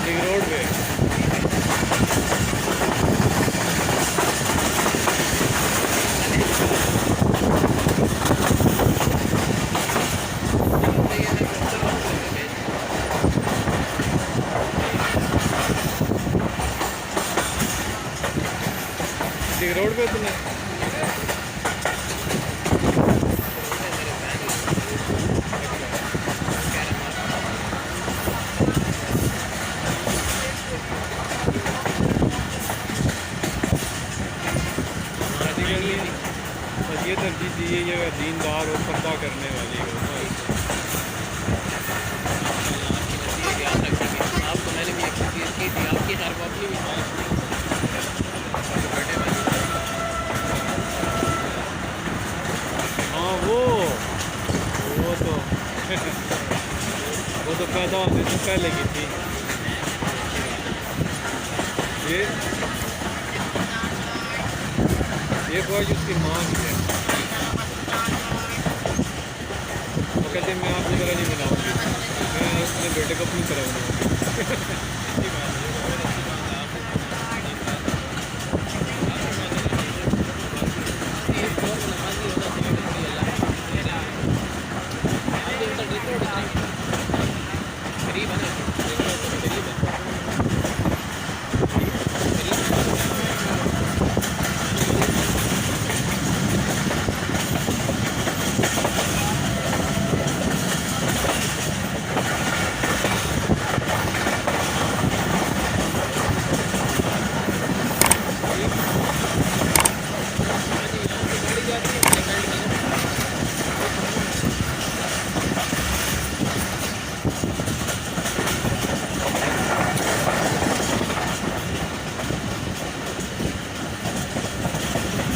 Ring road पे ring road पे तुमने ये तरजीह दी है ये दीनदार और पर्दा करने वाली हो। आपको मैंने भी एक चीज़ की थी, आपकी हर कॉपी भी हाँ वो तो वो तो पैदा होने से पहले की थी। ये फौज उसकी माँ की है। वो कहते हैं मैं आपकी तरह नहीं बनाऊंगी, मैं अपने बेटे को अपनी तरह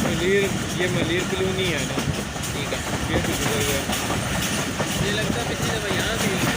मलीर, ये मलीर कॉलोनी है ना। ठीक है, ये तो गुजर गया। मुझे लगता है पिछली दफ़ा यहाँ से